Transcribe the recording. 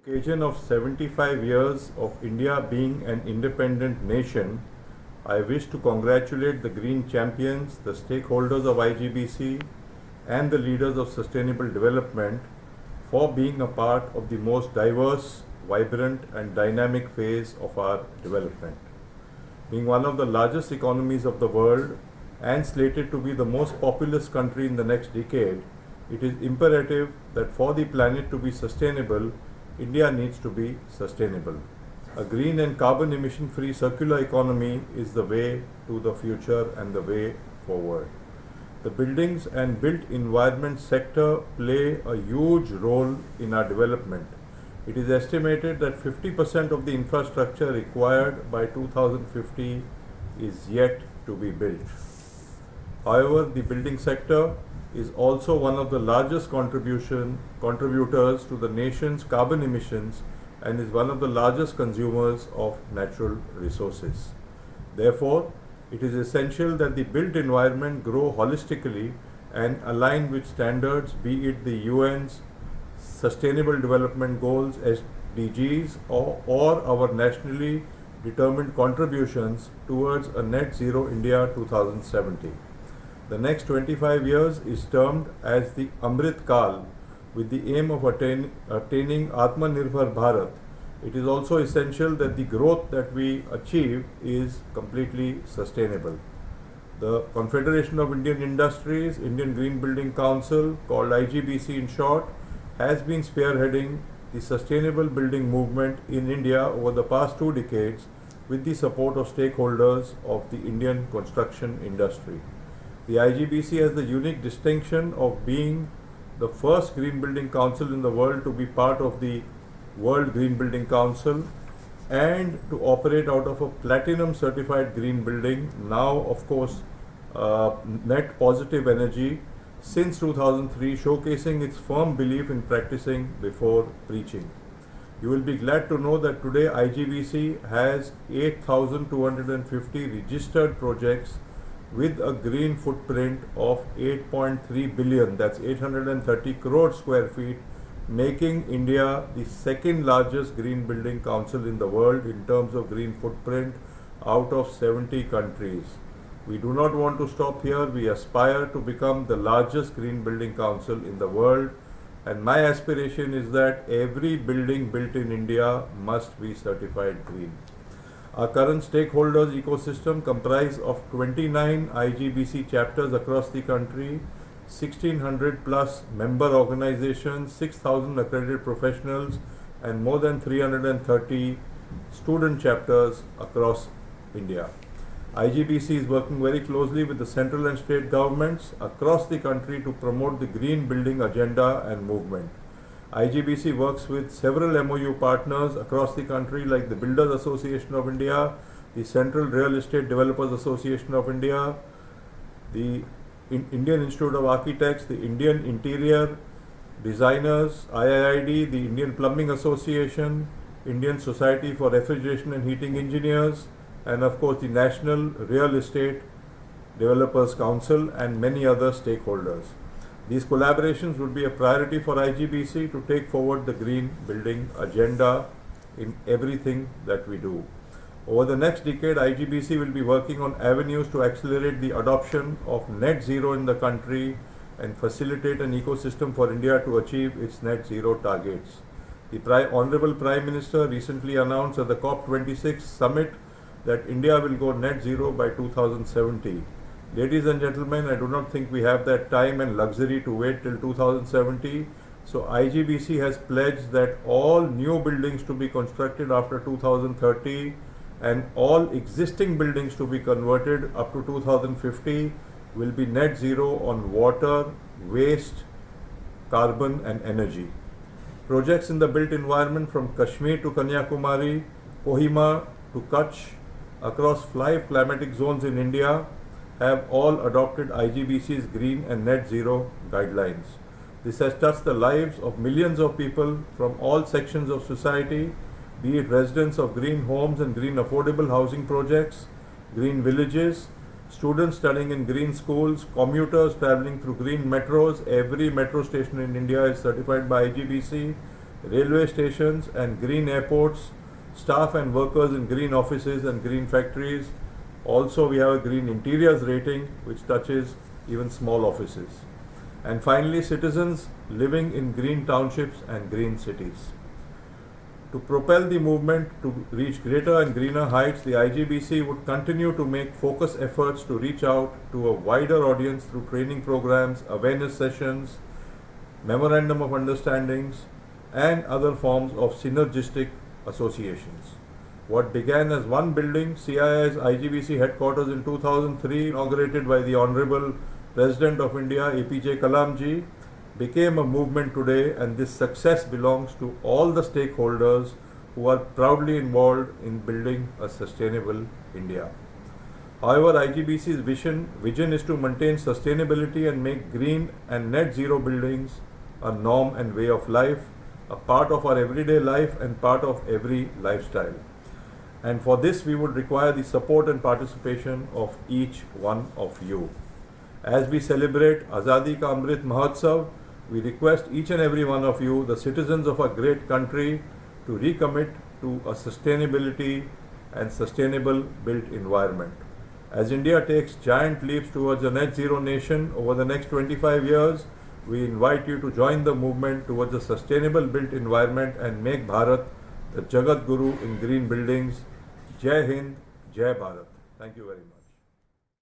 Occasion of 75 years of India being an independent nation, I wish to congratulate the green champions, the stakeholders of IGBC, and the leaders of sustainable development for being a part of the most diverse, vibrant, and dynamic phase of our development. Being one of the largest economies of the world and slated to be the most populous country in the next decade, it is imperative that for the planet to be sustainable, India needs to be sustainable. A green and carbon emission free circular economy is the way to the future and the way forward. The buildings and built environment sector play a huge role in our development. It is estimated that 50% of the infrastructure required by 2050 is yet to be built. However, the building sector is also one of the largest contributors to the nation's carbon emissions and is one of the largest consumers of natural resources. Therefore, it is essential that the built environment grow holistically and align with standards, be it the UN's Sustainable Development Goals (SDGs) or our nationally determined contributions towards a net zero India 2070. The next 25 years is termed as the Amrit Kal, with the aim of attaining Atmanirbhar Bharat. It is also essential that the growth that we achieve is completely sustainable. The Confederation of Indian Industries, Indian Green Building Council, called IGBC in short, has been spearheading the sustainable building movement in India over the past 2 decades with the support of stakeholders of the Indian construction industry. The IGBC has the unique distinction of being the first Green Building Council in the world to be part of the World Green Building Council and to operate out of a platinum certified green building, now of course net positive energy, since 2003, showcasing its firm belief in practicing before preaching. You will be glad to know that today IGBC has 8,250 registered projects with a green footprint of 8.3 billion, that's 830 crore square feet, making India the second largest green building council in the world in terms of green footprint out of 70 countries. We do not want to stop here. We aspire to become the largest green building council in the world, and my aspiration is that every building built in India must be certified green. Our current stakeholders ecosystem comprise of 29 IGBC chapters across the country, 1600 plus member organizations, 6,000 accredited professionals, and more than 330 student chapters across India. IGBC is working very closely with the central and state governments across the country to promote the green building agenda and movement. IGBC works with several MOU partners across the country like the Builders Association of India, the Central Real Estate Developers Association of India, the Indian Institute of Architects, the Indian Interior Designers, IIID, the Indian Plumbing Association, Indian Society for Refrigeration and Heating Engineers, and of course the National Real Estate Developers Council and many other stakeholders. These collaborations would be a priority for IGBC to take forward the green building agenda in everything that we do. Over the next decade, IGBC will be working on avenues to accelerate the adoption of net zero in the country and facilitate an ecosystem for India to achieve its net zero targets. The Honorable Prime Minister recently announced at the COP26 summit that India will go net zero by 2070. Ladies and gentlemen, I do not think we have that time and luxury to wait till 2070. So IGBC has pledged that all new buildings to be constructed after 2030 and all existing buildings to be converted up to 2050 will be net zero on water, waste, carbon and energy. Projects in the built environment from Kashmir to Kanyakumari, Kohima to Kutch, across 5 climatic zones in India have all adopted IGBC's green and net zero guidelines. This has touched the lives of millions of people from all sections of society, be it residents of green homes and green affordable housing projects, green villages, students studying in green schools, commuters traveling through green metros. Every metro station in India is certified by IGBC, railway stations and green airports, staff and workers in green offices and green factories. Also, we have a green interiors rating which touches even small offices. And finally, citizens living in green townships and green cities. To propel the movement to reach greater and greener heights, the IGBC would continue to make focused efforts to reach out to a wider audience through training programs, awareness sessions, memorandum of understandings, and other forms of synergistic associations. What began as one building, CII's IGBC headquarters in 2003, inaugurated by the Honorable President of India, APJ Kalamji, became a movement today, and this success belongs to all the stakeholders who are proudly involved in building a sustainable India. However, IGBC's vision is to maintain sustainability and make green and net zero buildings a norm and way of life, a part of our everyday life and part of every lifestyle. And for this, we would require the support and participation of each one of you. As we celebrate Azadi Ka Amrit Mahotsav, we request each and every one of you, the citizens of our great country, to recommit to a sustainability and sustainable built environment. As India takes giant leaps towards a net zero nation over the next 25 years, we invite you to join the movement towards a sustainable built environment and make Bharat the Jagat Guru in green buildings. Jai Hind, Jai Bharat. Thank you very much.